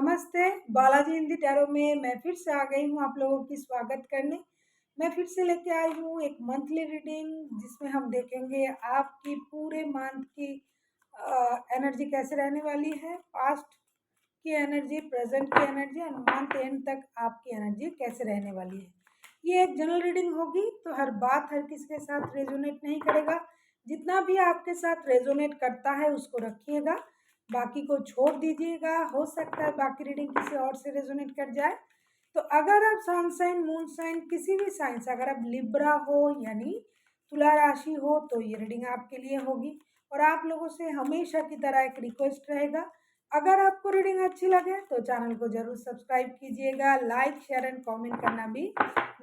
नमस्ते, बालाजी हिंदी टैरो में मैं फिर से आ गई हूँ आप लोगों की स्वागत करने। मैं फिर से लेके आई हूँ एक मंथली रीडिंग जिसमें हम देखेंगे आपकी पूरे मंथ की एनर्जी कैसे रहने वाली है, पास्ट की एनर्जी, प्रेजेंट की एनर्जी और मंथ एंड तक आपकी एनर्जी कैसे रहने वाली है। ये एक जनरल रीडिंग होगी तो हर बात हर किसी के साथ रेजोनेट नहीं करेगा। जितना भी आपके साथ रेजोनेट करता है उसको रखिएगा, बाकी को छोड़ दीजिएगा। हो सकता है बाकी रीडिंग किसी और से रेजोनेट कर जाए। तो अगर आप सन साइन, मून साइन, किसी भी साइन से, अगर आप लिब्रा हो यानी तुला राशि हो तो ये रीडिंग आपके लिए होगी। और आप लोगों से हमेशा की तरह एक रिक्वेस्ट रहेगा, अगर आपको रीडिंग अच्छी लगे तो चैनल को जरूर सब्सक्राइब कीजिएगा, लाइक शेयर एंड कमेंट करना भी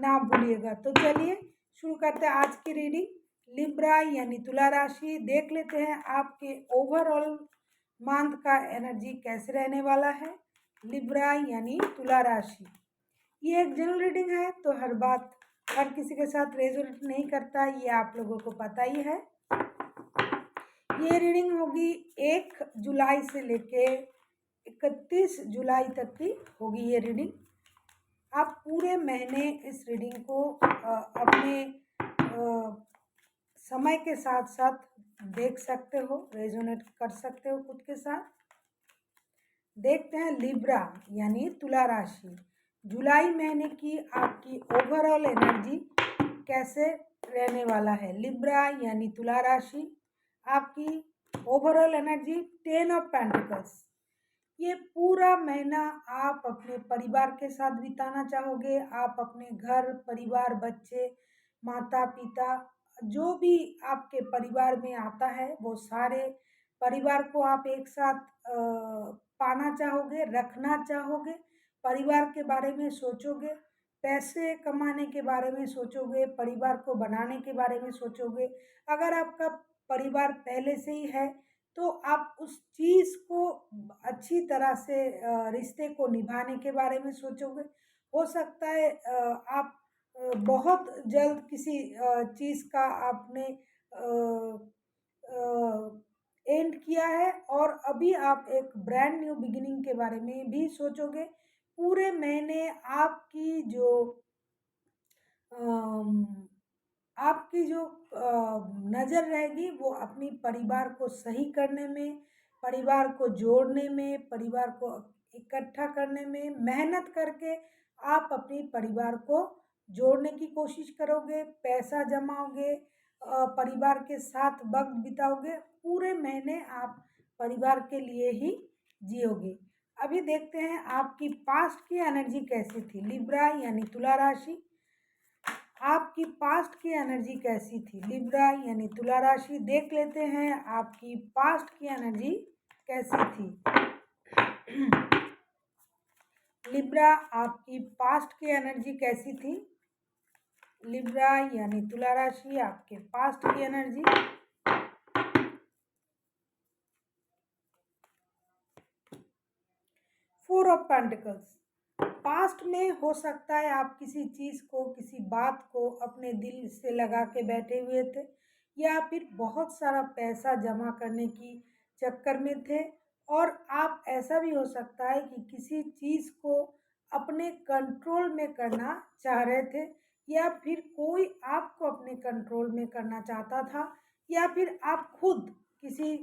ना भूलिएगा। तो चलिए शुरू करते हैं आज की रीडिंग। लिब्रा यानी तुला राशि, देख लेते हैं आपके ओवरऑल मंथ का एनर्जी कैसे रहने वाला है। लिब्रा यानी तुला राशि, ये एक जनरल रीडिंग है तो हर बात हर किसी के साथ रेजोनेट नहीं करता, ये आप लोगों को पता ही है। ये रीडिंग होगी 1 जुलाई से लेके 31 जुलाई तक की होगी ये रीडिंग। आप पूरे महीने इस रीडिंग को अपने समय के साथ साथ देख सकते हो, रेजोनेट कर सकते हो खुद के साथ। देखते हैं लिब्रा यानी तुला राशि, जुलाई महीने की आपकी ओवरऑल एनर्जी कैसे रहने वाला है। लिब्रा यानी तुला राशि, आपकी ओवरऑल एनर्जी 10 ऑफ पेंटिकल्स। ये पूरा महीना आप अपने परिवार के साथ बिताना चाहोगे। आप अपने घर परिवार, बच्चे, माता पिता, जो भी आपके परिवार में आता है वो सारे परिवार को आप एक साथ पाना चाहोगे, रखना चाहोगे। परिवार के बारे में सोचोगे, पैसे कमाने के बारे में सोचोगे, परिवार को बनाने के बारे में सोचोगे। अगर आपका परिवार पहले से ही है तो आप उस चीज़ को अच्छी तरह से रिश्ते को निभाने के बारे में सोचोगे। हो सकता है आप बहुत जल्द किसी चीज़ का आपने एंड किया है और अभी आप एक ब्रांड न्यू बिगिनिंग के बारे में भी सोचोगे। पूरे महीने अम, आपकी जो नज़र रहेगी वो अपनी परिवार को सही करने में, परिवार को जोड़ने में, परिवार को इकट्ठा करने में मेहनत करके आप अपने परिवार को जोड़ने की कोशिश करोगे, पैसा जमाओगे, परिवार के साथ वक्त बिताओगे। पूरे महीने आप परिवार के लिए ही जियोगे। अभी देखते हैं आपकी पास्ट की एनर्जी कैसी थी। लिब्रा यानी तुला राशि, आपकी पास्ट की एनर्जी कैसी थी। लिब्रा यानी तुला राशि, देख लेते हैं आपकी पास्ट की एनर्जी कैसी थी। लिब्रा, आपकी पास्ट की एनर्जी कैसी थी। लिब्रा यानी तुला राशि, आपके पास्ट की energy. Four of pentacles, past में हो सकता है आप किसी चीज़ को, किसी बात को अपने दिल से लगा के बैठे हुए थे, या फिर बहुत सारा पैसा जमा करने की चक्कर में थे। और आप ऐसा भी हो सकता है कि किसी चीज़ को अपने कंट्रोल में करना चाह रहे थे, या फिर कोई आपको अपने कंट्रोल में करना चाहता था, या फिर आप खुद किसी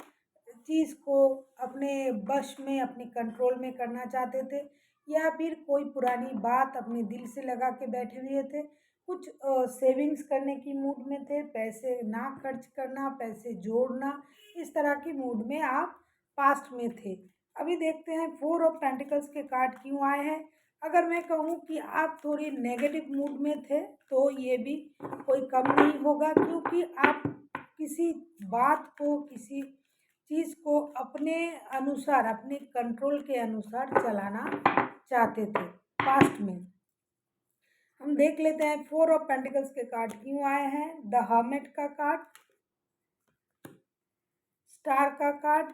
चीज़ को अपने वश में, अपने कंट्रोल में करना चाहते थे, या फिर कोई पुरानी बात अपने दिल से लगा के बैठे हुए थे। कुछ सेविंग्स करने की मूड में थे, पैसे ना खर्च करना, पैसे जोड़ना, इस तरह की मूड में आप पास्ट में थे। अभी देखते हैं 4 ऑफ पेंटिकल्स के कार्ड क्यों आए हैं। अगर मैं कहूँ कि आप थोड़ी नेगेटिव मूड में थे तो ये भी कोई कम नहीं होगा, क्योंकि आप किसी बात को, किसी चीज़ को अपने अनुसार, अपने कंट्रोल के अनुसार चलाना चाहते थे पास्ट में। हम देख लेते हैं 4 ऑफ पेंटिकल्स के कार्ड क्यों आए हैं। द हर्मिट का कार्ड, स्टार का कार्ड,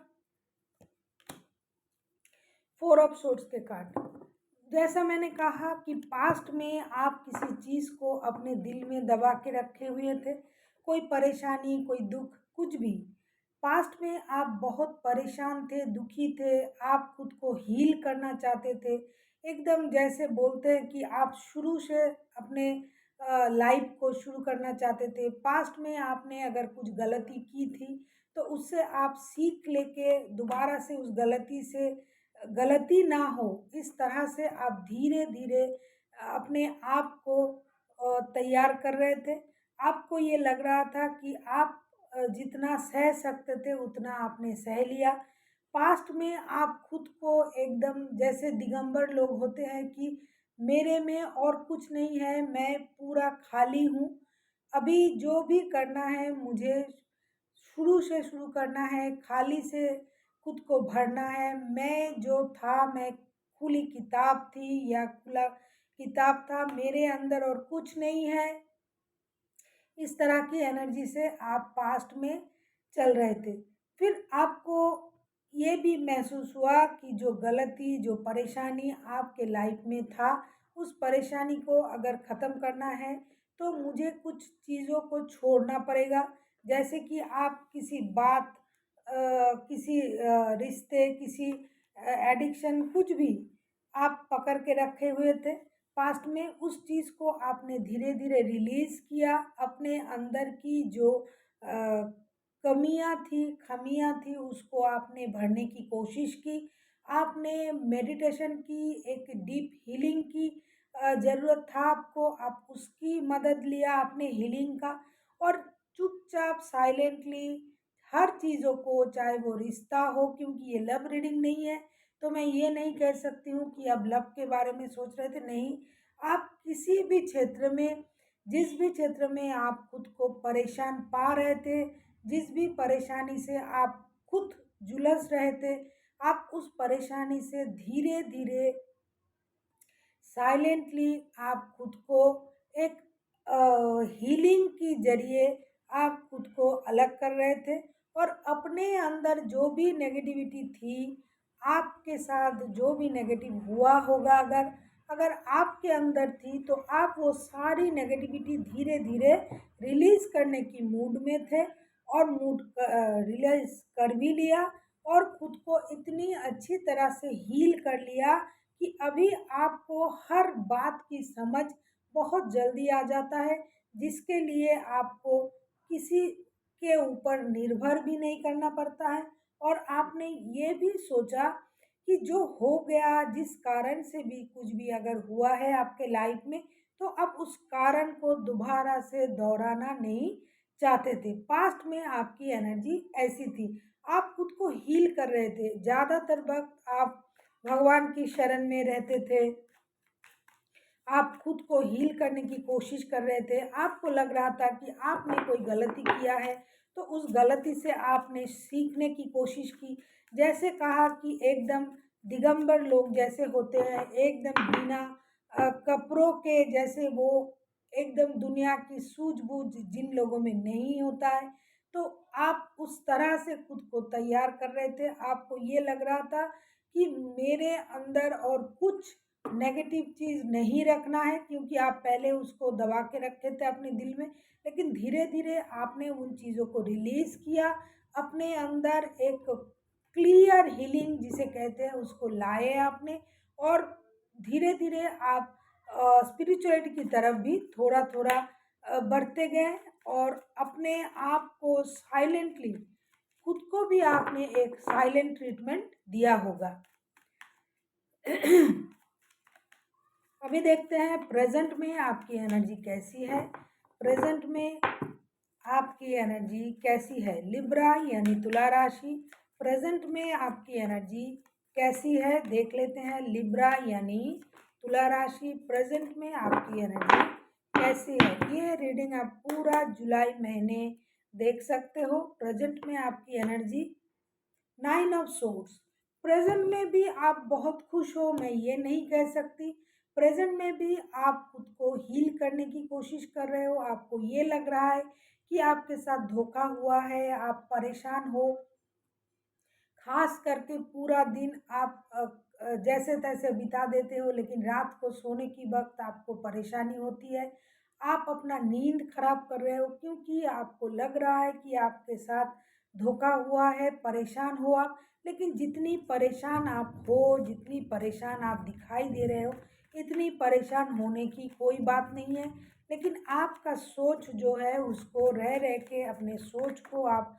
4 ऑफ सोर्ड्स के कार्ड। जैसा मैंने कहा कि पास्ट में आप किसी चीज़ को अपने दिल में दबा के रखे हुए थे, कोई परेशानी, कोई दुख, कुछ भी। पास्ट में आप बहुत परेशान थे, दुखी थे, आप खुद को हील करना चाहते थे। एकदम जैसे बोलते हैं कि आप शुरू से अपने लाइफ को शुरू करना चाहते थे। पास्ट में आपने अगर कुछ गलती की थी, तो उससे आप सीख लेके दोबारा से उस गलती से गलती ना हो, इस तरह से आप धीरे-धीरे अपने आप को तैयार कर रहे थे। आपको ये लग रहा था कि आप जितना सह सकते थे उतना आपने सह लिया। पास्ट में आप खुद को एकदम जैसे दिगंबर लोग होते हैं कि मेरे में और कुछ नहीं है, मैं पूरा खाली हूँ। अभी जो भी करना है मुझे शुरू से शुरू करना है, खाली से खुद को भरना है। मैं जो था, मैं खुली किताब थी या खुला किताब था, मेरे अंदर और कुछ नहीं है। इस तरह की एनर्जी से आप पास्ट में चल रहे थे। फिर आपको ये भी महसूस हुआ कि जो गलती, जो परेशानी आपके लाइफ में था, उस परेशानी को अगर ख़त्म करना है, तो मुझे कुछ चीज़ों को छोड़ना पड़ेगा। जैसे कि आप किसी बात किसी रिश्ते, किसी एडिक्शन कुछ भी आप पकड़ के रखे हुए थे। पास्ट में उस चीज़ को आपने धीरे-धीरे रिलीज़ किया, अपने अंदर की जो कमियाँ थी, ख़मियाँ थी, उसको आपने भरने की कोशिश की। आपने मेडिटेशन की, एक डीप हीलिंग की ज़रूरत था आपको, आप उसकी मदद लिया आपने हीलिंग का और चुपचाप साइलेंटली हर चीज़ों को, चाहे वो रिश्ता हो, क्योंकि ये लव रीडिंग नहीं है, तो मैं ये नहीं कह सकती हूँ कि अब लव के बारे में सोच रहे थे, नहीं। आप किसी भी क्षेत्र में, जिस भी क्षेत्र में आप खुद को परेशान पा रहे थे, जिस भी परेशानी से आप खुद जुलझ रहे थे, आप उस परेशानी से धीरे-धीरे साइलेंटली आप खुद को एक हीलिंग के ज़रिए आप खुद को अलग कर रहे थे और अपने अंदर जो भी नेगेटिविटी थी, आपके साथ जो भी नेगेटिव हुआ होगा, अगर अगर आपके अंदर थी, तो आप वो सारी नेगेटिविटी धीरे-धीरे रिलीज़ करने की मूड में थे और रिलीज़ कर भी लिया और खुद को इतनी अच्छी तरह से हील कर लिया कि अभी आपको हर बात की समझ बहुत जल्दी आ जाता है, जिसके लिए आपको किसी के ऊपर निर्भर भी नहीं करना पड़ता है और आपने ये भी सोचा कि जो हो गया, जिस कारण से भी कुछ भी अगर हुआ है आपके लाइफ में, तो अब उस कारण को दोबारा से दोहराना नहीं चाहते थे। पास्ट में आपकी एनर्जी ऐसी थी, आप खुद को हील कर रहे थे। ज़्यादातर वक़्त आप भगवान की शरण में रहते थे, आप खुद को हील करने की कोशिश कर रहे थे, आपको लग रहा था कि आपने कोई गलती किया है, तो उस गलती से आपने सीखने की कोशिश की। जैसे कहा कि एकदम दिगंबर लोग जैसे होते हैं, एकदम बिना कपड़ों के, जैसे वो एकदम दुनिया की सूझबूझ जिन लोगों में नहीं होता है, तो आप उस तरह से खुद को तैयार कर रहे थे। आपको ये लग रहा था कि मेरे अंदर और कुछ नेगेटिव चीज़ नहीं रखना है, क्योंकि आप पहले उसको दबा के रखे थे अपने दिल में, लेकिन धीरे-धीरे आपने उन चीज़ों को रिलीज़ किया, अपने अंदर एक क्लियर हीलिंग जिसे कहते हैं उसको लाए आपने और धीरे-धीरे आप स्पिरिचुअलिटी की तरफ भी थोड़ा-थोड़ा बढ़ते गए और अपने आप को साइलेंटली, खुद को भी आपने एक साइलेंट ट्रीटमेंट दिया होगा। अभी देखते हैं प्रेजेंट में आपकी एनर्जी कैसी है। प्रेजेंट में आपकी एनर्जी कैसी है, लिब्रा यानी तुला राशि। प्रेजेंट में आपकी एनर्जी कैसी है देख लेते हैं। लिब्रा यानी तुला राशि, प्रेजेंट में आपकी एनर्जी कैसी है, ये रीडिंग आप पूरा जुलाई महीने देख सकते हो। प्रेजेंट में आपकी एनर्जी 9 ऑफ सोर्ड्स। प्रेजेंट में भी आप बहुत खुश हो, मैं ये नहीं कह सकती। प्रेजेंट में भी आप खुद को हील करने की कोशिश कर रहे हो, आपको ये लग रहा है कि आपके साथ धोखा हुआ है, आप परेशान हो। ख़ास करके पूरा दिन आप जैसे-तैसे बिता देते हो, लेकिन रात को सोने की वक़्त आपको परेशानी होती है। आप अपना नींद ख़राब कर रहे हो, क्योंकि आपको लग रहा है कि आपके साथ धोखा हुआ है, परेशान हो आप, लेकिन जितनी परेशान आप हो, जितनी परेशान आप दिखाई दे रहे हो, इतनी परेशान होने की कोई बात नहीं है। लेकिन आपका सोच जो है उसको रह के अपने सोच को आप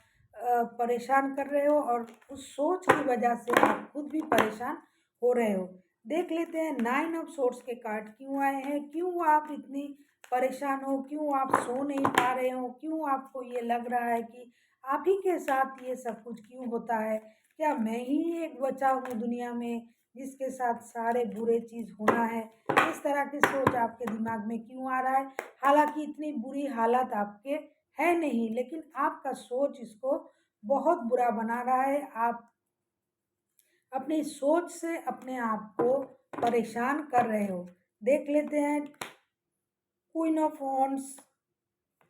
परेशान कर रहे हो और उस सोच की वजह से आप खुद भी परेशान हो रहे हो। देख लेते हैं 9 ऑफ सोर्स के कार्ड क्यों आए हैं, क्यों आप इतनी परेशान हो, क्यों आप सो नहीं पा रहे हो, क्यों आपको ये लग रहा है कि आप ही के साथ ये सब कुछ क्यों होता है? क्या मैं ही एक बचा हूँ दुनिया में जिसके साथ सारे बुरे चीज़ होना है? इस तरह की सोच आपके दिमाग में क्यों आ रहा है? हालाँकि इतनी बुरी हालत आपके है नहीं, लेकिन आपका सोच इसको बहुत बुरा बना रहा है। आप अपनी सोच से अपने आप को परेशान कर रहे हो। देख लेते हैं queen of wands,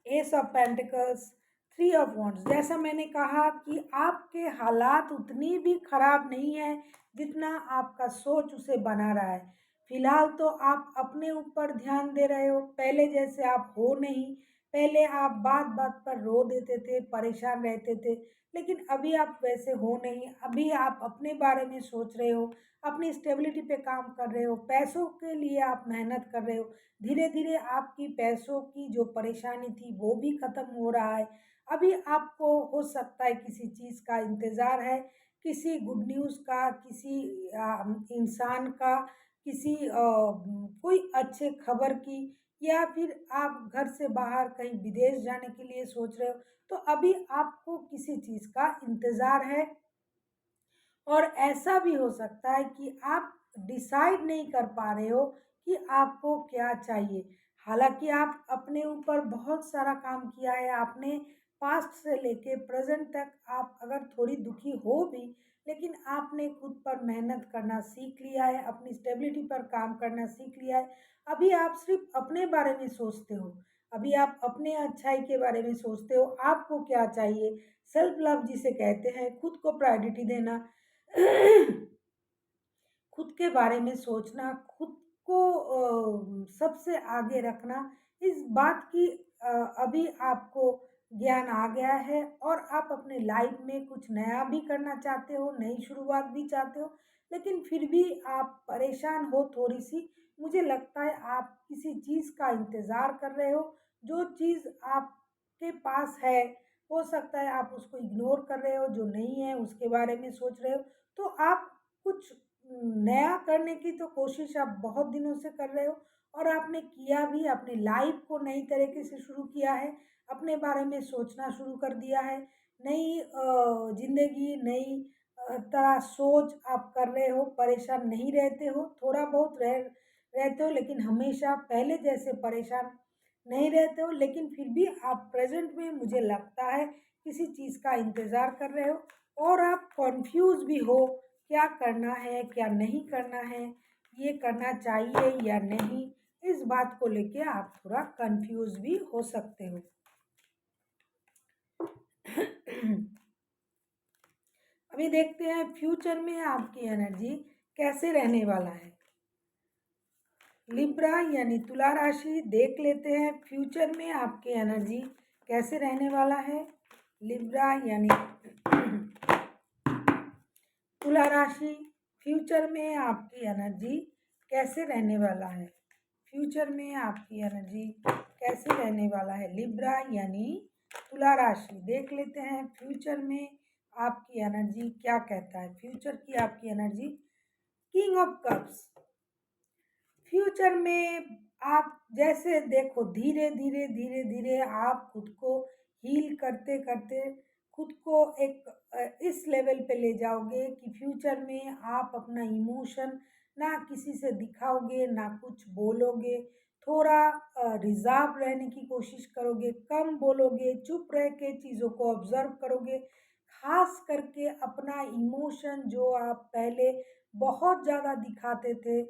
S of pentacles, three of wands. जैसा मैंने कहा कि आपके हालात उतनी भी खराब नहीं है जितना आपका सोच उसे बना रहा है। फिलहाल तो आप अपने ऊपर ध्यान दे रहे हो, पहले जैसे आप हो नहीं। पहले आप बात बात पर रो देते थे, परेशान रहते थे, लेकिन अभी आप वैसे हो नहीं। अभी आप अपने बारे में सोच रहे हो, अपनी स्टेबिलिटी पे काम कर रहे हो, पैसों के लिए आप मेहनत कर रहे हो। धीरे धीरे आपकी पैसों की जो परेशानी थी वो भी ख़त्म हो रहा है। अभी आपको हो सकता है किसी चीज़ का इंतज़ार है, किसी गुड न्यूज़ का, किसी इंसान का, किसी कोई अच्छे खबर की, या फिर आप घर से बाहर कहीं विदेश जाने के लिए सोच रहे हो। तो अभी आपको किसी चीज़ का इंतज़ार है। और ऐसा भी हो सकता है कि आप डिसाइड नहीं कर पा रहे हो कि आपको क्या चाहिए। हालाँकि आप अपने ऊपर बहुत सारा काम किया है, आपने पास्ट से लेके प्रेज़ेंट तक आप अगर थोड़ी दुखी हो भी, लेकिन आपने खुद पर मेहनत करना सीख लिया है, अपनी स्टेबिलिटी पर काम करना सीख लिया है। अभी आप सिर्फ़ अपने बारे में सोचते हो, अभी आप अपने अच्छाई के बारे में सोचते हो, आपको क्या चाहिए? सेल्फ लव जिसे कहते हैं, खुद को प्रायोरिटी देना। खुद के बारे में सोचना, खुद को सबसे आगे रखना, इस बात की अभी आपको ज्ञान आ गया है और आप अपने लाइफ में कुछ नया भी करना चाहते हो, नई शुरुआत भी चाहते हो, लेकिन फिर भी आप परेशान हो थोड़ी-सी। मुझे लगता है आप किसी चीज़ का इंतज़ार कर रहे हो, जो चीज़ आपके पास है, हो सकता है आप उसको इग्नोर कर रहे हो, जो नहीं है उसके बारे में सोच रहे हो। तो आप कुछ नया करने की तो कोशिश आप बहुत दिनों से कर रहे हो और आपने किया भी, अपनी लाइफ को नई तरीके से शुरू किया है, अपने बारे में सोचना शुरू कर दिया है, नई ज़िंदगी, नई तरह सोच आप कर रहे हो, परेशान नहीं रहते हो, थोड़ा बहुत रहते हो, लेकिन हमेशा पहले जैसे परेशान नहीं रहते हो, लेकिन फिर भी आप प्रेज़ेंट में मुझे लगता है किसी चीज़ का इंतज़ार कर रहे हो और आप कन्फ्यूज़ भी हो, क्या करना है, क्या नहीं करना है, ये करना चाहिए या नहीं, इस बात को लेके आप थोड़ा कन्फ्यूज़ भी हो सकते हो। अभी देखते हैं फ्यूचर में आपकी एनर्जी कैसे रहने वाला है। लिब्रा यानी तुला राशि, देख लेते हैं फ्यूचर में आपकी एनर्जी कैसे रहने वाला है। लिब्रा यानी तुला राशि, फ्यूचर में आपकी एनर्जी कैसे रहने वाला है। फ्यूचर में आपकी एनर्जी कैसे रहने वाला है। लिब्रा यानी तुला राशि, देख लेते हैं फ्यूचर में आपकी एनर्जी क्या कहता है। फ्यूचर की आपकी energy, king of cups. Future में आप जैसे देखो, धीरे धीरे धीरे धीरे आप खुद को हील करते करते खुद को एक इस लेवल पे ले जाओगे कि फ्यूचर में आप अपना इमोशन ना किसी से दिखाओगे, ना कुछ बोलोगे, थोड़ा रिजर्व रहने की कोशिश करोगे, कम बोलोगे, चुप रह के चीज़ों को ऑब्जर्व करोगे। खास करके अपना इमोशन जो आप पहले बहुत ज़्यादा दिखाते थे,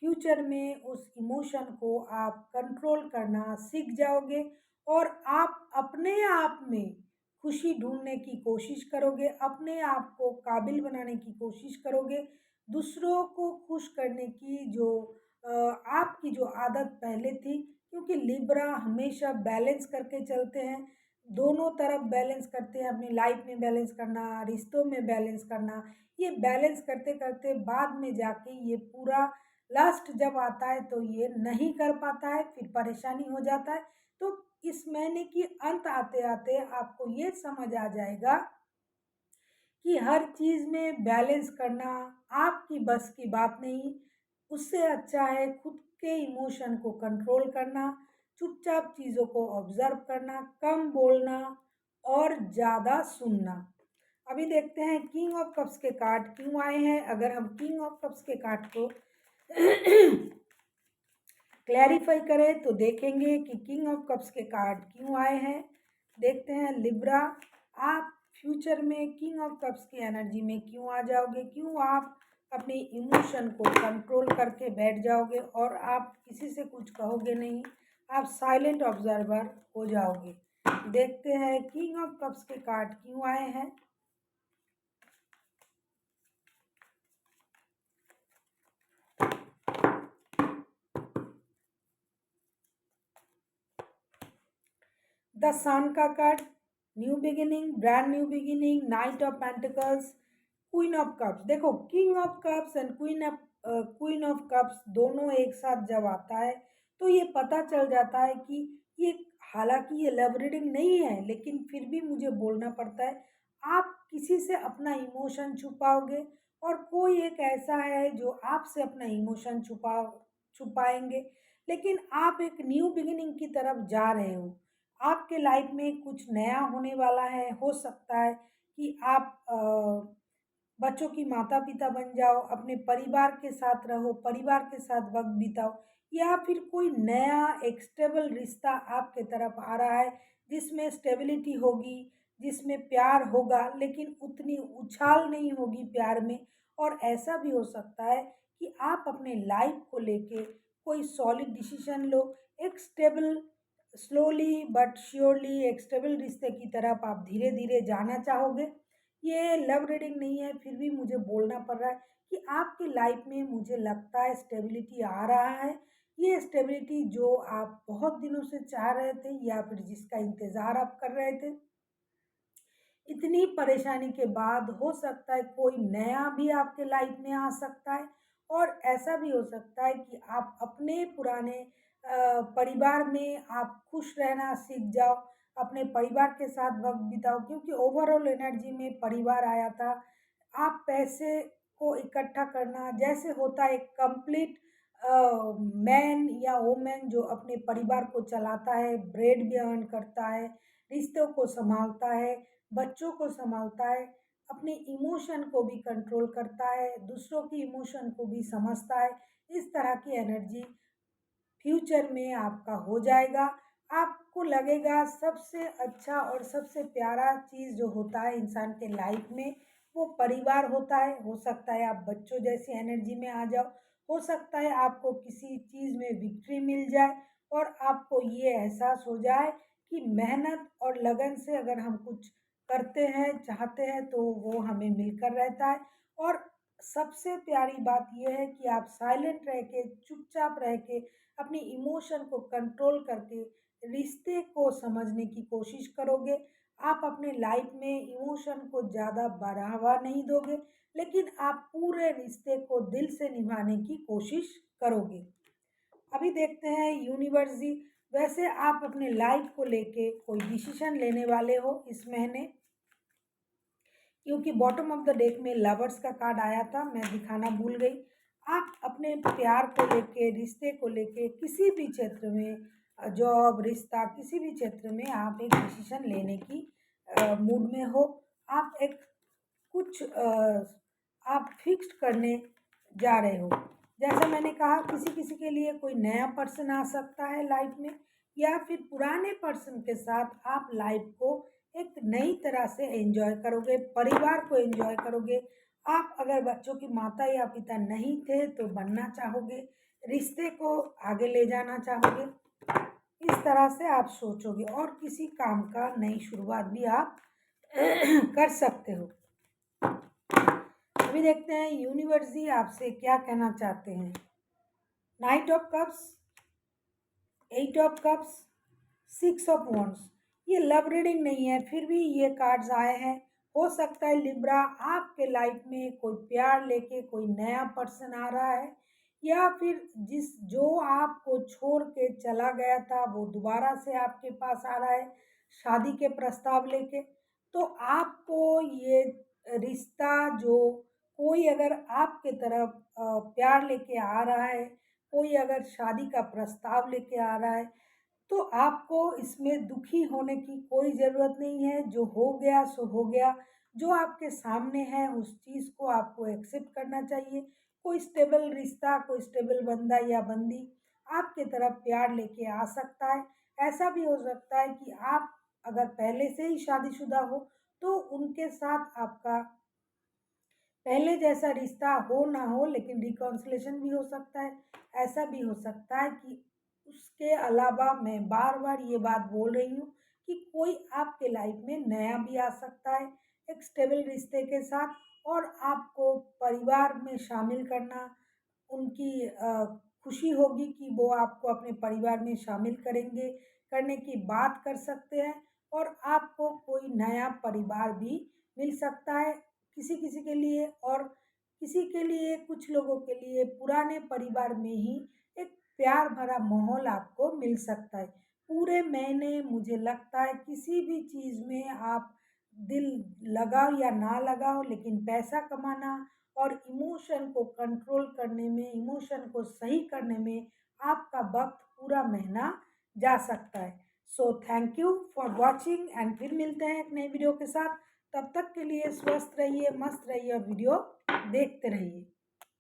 फ्यूचर में उस इमोशन को आप कंट्रोल करना सीख जाओगे और आप अपने आप में खुशी ढूँढने की कोशिश करोगे, अपने आप को काबिल बनाने की कोशिश करोगे। दूसरों को खुश करने की जो आपकी जो आदत पहले थी, क्योंकि लिब्रा हमेशा बैलेंस करके चलते हैं, दोनों तरफ बैलेंस करते हैं, अपनी लाइफ में बैलेंस करना, रिश्तों में बैलेंस करना। ये बैलेंस करते करते बाद में जाके ये पूरा लास्ट जब आता है तो ये नहीं कर पाता है, फिर परेशानी हो जाता है। तो इस महीने की अंत आते आते आपको ये समझ आ जाएगा कि हर चीज़ में बैलेंस करना आपकी बस की बात नहीं। उससे अच्छा है खुद के इमोशन को कंट्रोल करना, चुपचाप चीज़ों को ऑब्जर्व करना, कम बोलना और ज़्यादा सुनना। अभी देखते हैं किंग ऑफ कप्स के कार्ड क्यों आए हैं। अगर हम किंग ऑफ कप्स के कार्ड को क्लैरिफाई करें तो देखेंगे कि किंग ऑफ कप्स के कार्ड क्यों आए हैं। देखते हैं लिब्रा, आप फ्यूचर में किंग ऑफ कप्स की एनर्जी में क्यों आ जाओगे, क्यों आप अपने इमोशन को कंट्रोल करके बैठ जाओगे और आप किसी से कुछ कहोगे नहीं, आप साइलेंट ऑब्जर्वर हो जाओगे। देखते हैं किंग ऑफ कप्स के कार्ड क्यों आए हैं। द सन का card, new beginning, brand new beginning, knight of pentacles, queen of cups. देखो king of cups and queen of cups दोनों एक साथ जब आता है तो ये पता चल जाता है कि ये, हालांकि ये लव रीडिंग नहीं है लेकिन फिर भी मुझे बोलना पड़ता है। आप किसी से अपना इमोशन छुपाओगे और कोई एक ऐसा है जो आपसे अपना इमोशन छुपाएंगे, लेकिन आप एक न्यू बिगिनिंग की तरफ जा रहे हो। आपके लाइफ में कुछ नया होने वाला है। हो सकता है कि आप बच्चों की माता-पिता बन जाओ, अपने परिवार के साथ रहो, परिवार के साथ वक़्त बिताओ, या फिर कोई नया एक स्टेबल रिश्ता आपके तरफ आ रहा है, जिसमें स्टेबिलिटी होगी, जिसमें प्यार होगा, लेकिन उतनी उछाल नहीं होगी प्यार में। और ऐसा भी हो सकता है कि आप अपने लाइफ को लेके कोई सॉलिड डिसीज़न लो, एक स्टेबल, स्लोली बट श्योरली एक स्टेबल रिश्ते की तरफ आप धीरे-धीरे जाना चाहोगे। ये लव रीडिंग नहीं है, फिर भी मुझे बोलना पड़ रहा है कि आपकी लाइफ में मुझे लगता है स्टेबिलिटी आ रहा है। ये स्टेबिलिटी जो आप बहुत दिनों से चाह रहे थे या फिर जिसका इंतज़ार आप कर रहे थे, इतनी परेशानी के बाद हो सकता है कोई नया भी आपके लाइफ में आ सकता है। और ऐसा भी हो सकता है कि आप अपने पुराने परिवार में आप खुश रहना सीख जाओ, अपने परिवार के साथ वक़्त बिताओ, क्योंकि ओवरऑल एनर्जी में परिवार आया था। आप पैसे को इकट्ठा करना जैसे होता है एक कंप्लीट मैन या वुमन जो अपने परिवार को चलाता है, ब्रेड भी अर्न करता है, रिश्तों को सँभालता है, बच्चों को सँभालता है, अपने इमोशन को भी कंट्रोल करता है, दूसरों की इमोशन को भी समझता है। इस तरह की एनर्जी फ्यूचर में आपका हो जाएगा। आपको लगेगा सबसे अच्छा और सबसे प्यारा चीज़ जो होता है इंसान के लाइफ में, वो परिवार होता है। हो सकता है आप बच्चों जैसी एनर्जी में आ जाओ, हो सकता है आपको किसी चीज़ में विक्ट्री मिल जाए और आपको ये एहसास हो जाए कि मेहनत और लगन से अगर हम कुछ करते हैं, चाहते हैं तो वो हमें मिलकर रहता है। और सबसे प्यारी बात ये है कि आप साइलेंट रह के, चुपचाप रह के, अपनी इमोशन को कंट्रोल करके रिश्ते को समझने की कोशिश करोगे। आप अपने लाइफ में इमोशन को ज़्यादा बढ़ावा नहीं दोगे, लेकिन आप पूरे रिश्ते को दिल से निभाने की कोशिश करोगे। अभी देखते हैं यूनिवर्स जी, वैसे आप अपने लाइफ को लेके कोई डिसीजन लेने वाले हो इस महीने, क्योंकि बॉटम ऑफ द डेक में लवर्स का कार्ड आया था, मैं दिखाना भूल गई। आप अपने प्यार को लेके, रिश्ते को लेके किसी भी क्षेत्र में, जॉब, रिश्ता, किसी भी क्षेत्र में आप एक डिसीजन लेने की मूड में हो। आप एक कुछ आप फिक्स्ड करने जा रहे हो। जैसा मैंने कहा किसी-किसी के लिए कोई नया पर्सन आ सकता है लाइफ में, या फिर पुराने पर्सन के साथ आप लाइफ को एक नई तरह से एन्जॉय करोगे, परिवार को एन्जॉय करोगे। आप अगर बच्चों की माता या पिता नहीं थे तो बनना चाहोगे, रिश्ते को आगे ले जाना चाहोगे। इस तरह से आप सोचोगे और किसी काम का नई शुरुआत भी आप कर सकते हो। अभी देखते हैं यूनिवर्स जी आपसे क्या कहना चाहते हैं। Knight of cups, eight of cups, six of wands. ये लव रीडिंग नहीं है, फिर भी ये कार्ड्स आए हैं। हो सकता है लिब्रा आपके लाइफ में कोई प्यार लेके कोई नया पर्सन आ रहा है, या फिर जो आपको छोड़ के चला गया था वो दोबारा से आपके पास आ रहा है शादी के प्रस्ताव लेके। तो आपको ये रिश्ता जो कोई अगर आपके तरफ प्यार लेके आ रहा है, कोई अगर शादी का प्रस्ताव लेके आ रहा है, तो आपको इसमें दुखी होने की कोई ज़रूरत नहीं है। जो हो गया सो हो गया। जो आपके सामने है उस चीज़ को आपको एक्सेप्ट करना चाहिए। कोई स्टेबल रिश्ता, कोई स्टेबल बंदा या बंदी आपके तरफ प्यार लेके आ सकता है। ऐसा भी हो सकता है कि आप अगर पहले से ही शादीशुदा हो, तो उनके साथ आपका पहले जैसा रिश्ता हो ना हो, लेकिन रिकॉन्सिलेशन भी हो सकता है। ऐसा भी हो सकता है कि उसके अलावा मैं बार-बार ये बात बोल रही हूँ कि कोई आपके लाइफ में नया भी आ सकता है, एक स्टेबल रिश्ते के साथ, और आपको परिवार में शामिल करना उनकी खुशी होगी कि वो आपको अपने परिवार में शामिल करेंगे, करने की बात कर सकते हैं, और आपको कोई नया परिवार भी मिल सकता है किसी-किसी के लिए, और किसी के लिए, कुछ लोगों के लिए पुराने परिवार में ही एक प्यार भरा माहौल आपको मिल सकता है। पूरे महीने मुझे लगता है किसी भी चीज़ में आप दिल लगाओ या ना लगाओ, लेकिन पैसा कमाना और इमोशन को कंट्रोल करने में, इमोशन को सही करने में आपका वक़्त पूरा महीना जा सकता है। So thank you for watching, and फिर मिलते हैं एक नई वीडियो के साथ। तब तक के लिए स्वस्थ रहिए, मस्त रहिए और वीडियो देखते रहिए।